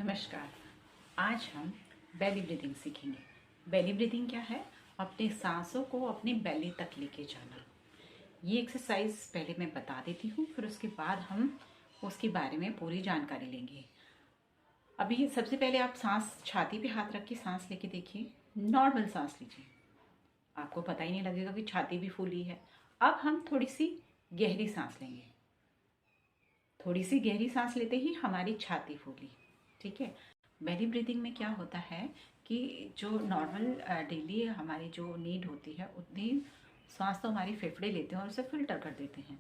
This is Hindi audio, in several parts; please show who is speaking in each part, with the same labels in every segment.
Speaker 1: नमस्कार। आज हम बेली ब्रीदिंग सीखेंगे। बेली ब्रीदिंग क्या है? अपने सांसों को अपनी बेली तक लेके जाना। ये एक्सरसाइज पहले मैं बता देती हूँ, फिर उसके बाद हम उसके बारे में पूरी जानकारी लेंगे। अभी सबसे पहले आप सांस छाती पे हाथ रख के सांस लेके देखिए। नॉर्मल सांस लीजिए, आपको पता ही नहीं लगेगा कि छाती भी फूली है। अब हम थोड़ी सी गहरी सांस लेंगे। थोड़ी सी गहरी सांस लेते ही हमारी छाती फूली। ठीक है। बेली ब्रीदिंग में क्या होता है कि जो नॉर्मल डेली हमारी जो नीड होती है उतनी सांस तो हमारी फेफड़े लेते हैं और उसे फिल्टर कर देते हैं।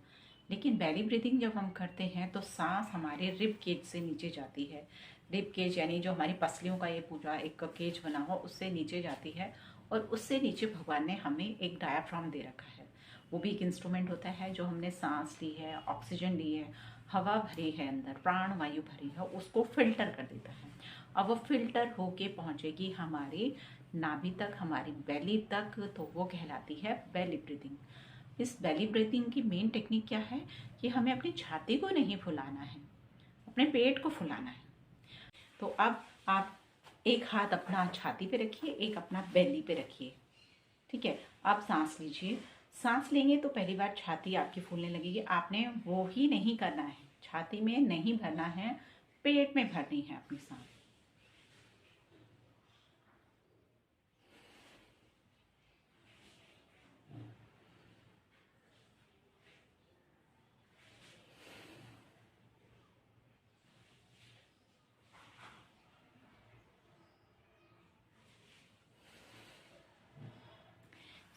Speaker 1: लेकिन बेली ब्रीदिंग जब हम करते हैं तो सांस हमारे रिब केज से नीचे जाती है। रिब केज यानी जो हमारी पसलियों का ये पूरा एक केज बना हुआ उससे नीचे जाती है, और उससे नीचे भगवान ने हमें एक डायाफ्राम दे रखा है। वो भी एक इंस्ट्रूमेंट होता है जो हमने सांस ली है, ऑक्सीजन ली है, हवा भरी है, अंदर प्राण वायु भरी है, उसको फिल्टर कर देता है। अब वो फिल्टर होके पहुंचेगी हमारी नाभि तक, हमारी बेली तक, तो वो कहलाती है बेली ब्रीदिंग। इस बेली ब्रीदिंग की मेन टेक्निक क्या है कि हमें अपनी छाती को नहीं फुलाना है, अपने पेट को फुलाना है। तो अब आप एक हाथ अपना छाती पे रखिए, एक अपना बेली पे रखिए। ठीक है। आप सांस लीजिए। सांस लेंगे तो पहली बार छाती आपकी फूलने लगेगी। आपने वो ही नहीं करना है, छाती में नहीं भरना है, पेट में भरनी है अपनी सांस।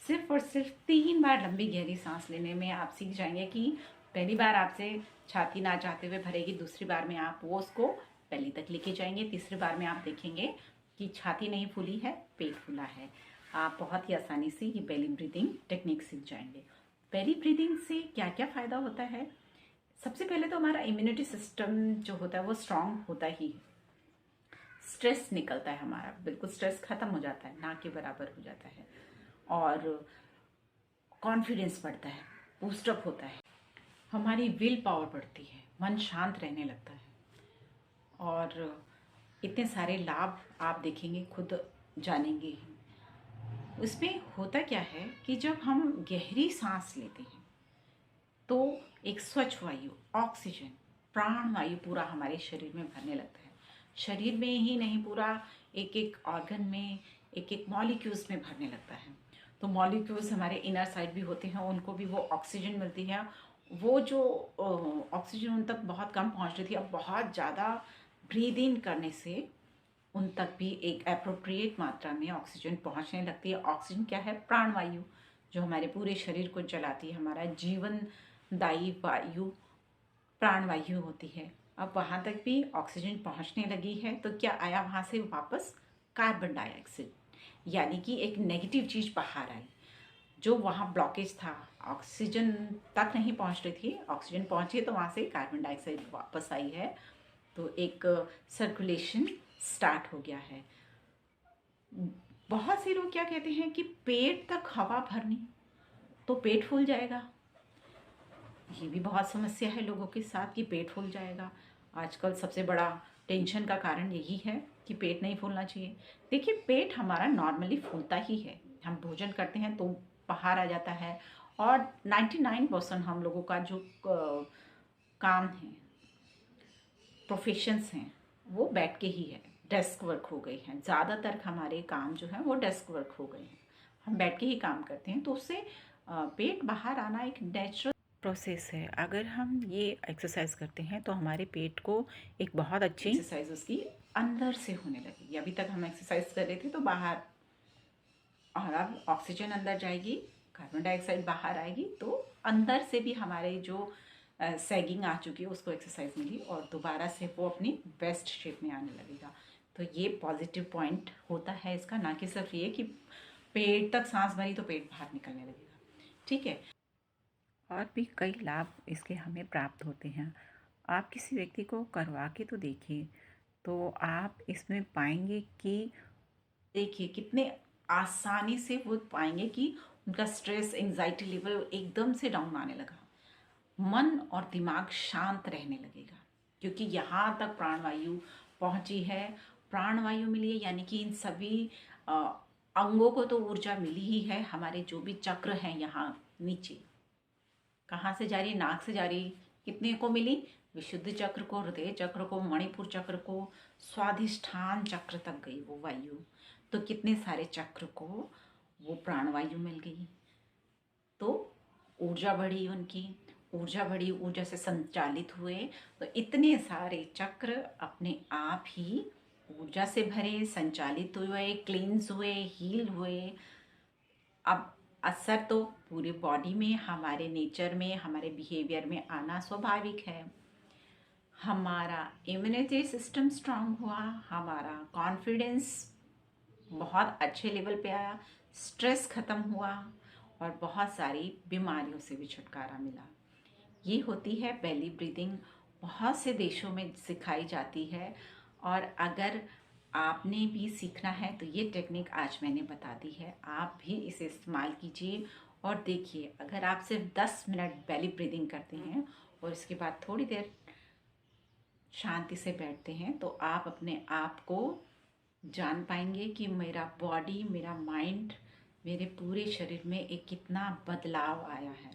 Speaker 1: सिर्फ और सिर्फ 3 बार लंबी गहरी सांस लेने में आप सीख जाएंगे कि पहली बार आपसे छाती ना चाहते हुए भरेगी, दूसरी बार में आप वो उसको पहले तक लेके जाएंगे, तीसरी बार में आप देखेंगे कि छाती नहीं फूली है, पेट फूला है। आप बहुत ही आसानी से ये बेली ब्रीदिंग टेक्निक सीख जाएंगे। बेली ब्रीदिंग से क्या क्या फायदा होता है? सबसे पहले तो हमारा इम्यूनिटी सिस्टम जो होता है वो स्ट्रांग होता ही है। स्ट्रेस निकलता है हमारा, बिल्कुल स्ट्रेस खत्म हो जाता है, ना के बराबर हो जाता है। और कॉन्फिडेंस बढ़ता है, बूस्टअप होता है, हमारी विल पावर बढ़ती है, मन शांत रहने लगता है। और इतने सारे लाभ आप देखेंगे, खुद जानेंगे। उसमें होता क्या है कि जब हम गहरी सांस लेते हैं तो एक स्वच्छ वायु, ऑक्सीजन, प्राण वायु पूरा हमारे शरीर में भरने लगता है। शरीर में ही नहीं, पूरा एक एक ऑर्गन में, एक एक मॉलिक्यूल्स में भरने लगता है। तो मॉलिक्यूल्स हमारे इनर साइड भी होते हैं, उनको भी वो ऑक्सीजन मिलती है। वो जो ऑक्सीजन उन तक बहुत कम पहुंच रही थी, अब बहुत ज़्यादा ब्रीद इन करने से उन तक भी एक अप्रोप्रिएट मात्रा में ऑक्सीजन पहुंचने लगती है। ऑक्सीजन क्या है? प्राणवायु, जो हमारे पूरे शरीर को जलाती है, हमारा जीवन दायी वायु प्राणवायु होती है। अब वहां तक भी ऑक्सीजन पहुंचने लगी है तो क्या आया वहां से वापस? कार्बन डाइऑक्साइड, यानी कि एक नेगेटिव चीज बाहर आई। जो वहाँ ब्लॉकेज था, ऑक्सीजन तक नहीं पहुंच रही थी, ऑक्सीजन पहुंची तो वहां से कार्बन डाइऑक्साइड वापस आई है। तो एक सर्कुलेशन स्टार्ट हो गया है। बहुत से लोग क्या कहते हैं कि पेट तक हवा भरनी तो पेट फूल जाएगा। ये भी बहुत समस्या है लोगों के साथ कि पेट फूल जाएगा। आजकल सबसे बड़ा टेंशन का कारण यही है कि पेट नहीं फूलना चाहिए। देखिए, पेट हमारा नॉर्मली फूलता ही है। हम भोजन करते हैं तो बाहर आ जाता है, और 99% हम लोगों का जो काम है, प्रोफेशंस हैं, वो बैठ के ही है। डेस्क वर्क हो गई हैं, ज़्यादातर हमारे काम जो है वो डेस्क वर्क हो गए हैं, हम बैठ के ही काम करते हैं। तो उससे पेट बाहर आना एक नेचुरल प्रोसेस है। अगर हम ये एक्सरसाइज करते हैं तो हमारे पेट को एक बहुत अच्छी एक्सरसाइज उसकी अंदर से होने लगेगी। अभी तक हम एक्सरसाइज कर रहे थे तो बाहर, और अब ऑक्सीजन अंदर जाएगी, कार्बन डाइऑक्साइड बाहर आएगी, तो अंदर से भी हमारे जो सैगिंग आ चुकी है उसको एक्सरसाइज मिली और दोबारा से वो अपनी बेस्ट शेप में आने लगेगा। तो ये पॉजिटिव पॉइंट होता है इसका, ना कि सिर्फ ये कि पेट तक सांस भरी तो पेट बाहर निकलने लगेगा। ठीक है। और भी कई लाभ इसके हमें प्राप्त होते हैं। आप किसी व्यक्ति को करवा के तो देखिए, तो आप इसमें पाएंगे कि देखिए कितने आसानी से वो पाएंगे कि उनका स्ट्रेस, एंजाइटी लेवल एकदम से डाउन आने लगा, मन और दिमाग शांत रहने लगेगा, क्योंकि यहाँ तक प्राणवायु पहुंची है, प्राणवायु मिली है, यानी कि इन सभी अंगों को तो ऊर्जा मिली ही है। हमारे जो भी चक्र हैं यहाँ नीचे, कहाँ से जा रही है? नाक से जा रही। कितने को मिली? विशुद्ध चक्र को, हृदय चक्र को, मणिपुर चक्र को, स्वाधिष्ठान चक्र तक गई वो वायु। तो कितने सारे चक्र को वो प्राणवायु मिल गई, तो ऊर्जा बढ़ी, उनकी ऊर्जा बढ़ी, ऊर्जा से संचालित हुए। तो इतने सारे चक्र अपने आप ही ऊर्जा से भरे, संचालित हुए, क्लींस हुए, हील हुए। अब असर तो पूरी बॉडी में, हमारे नेचर में, हमारे बिहेवियर में आना स्वाभाविक है। हमारा इम्यूनिटी सिस्टम स्ट्रांग हुआ, हमारा कॉन्फिडेंस बहुत अच्छे लेवल पे आया, स्ट्रेस खत्म हुआ और बहुत सारी बीमारियों से भी छुटकारा मिला। ये होती है बेली ब्रीदिंग, बहुत से देशों में सिखाई जाती है। और अगर आपने भी सीखना है तो ये टेक्निक आज मैंने बता दी है, आप भी इसे इस्तेमाल कीजिए और देखिए, अगर आप सिर्फ 10 मिनट बेली ब्रीदिंग करते हैं और इसके बाद थोड़ी देर शांति से बैठते हैं, तो आप अपने आप को जान पाएंगे कि मेरा बॉडी, मेरा माइंड, मेरे पूरे शरीर में एक कितना बदलाव आया है।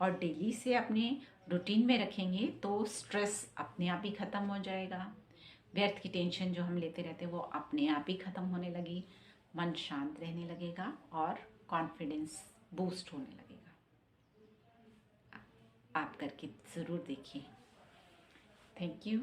Speaker 1: और डेली से अपने रूटीन में रखेंगे तो स्ट्रेस अपने आप ही ख़त्म हो जाएगा, व्यर्थ की टेंशन जो हम लेते रहते हैं वो अपने आप ही ख़त्म होने लगी, मन शांत रहने लगेगा और कॉन्फिडेंस बूस्ट होने लगेगा। आप करके ज़रूर देखिए। Thank you.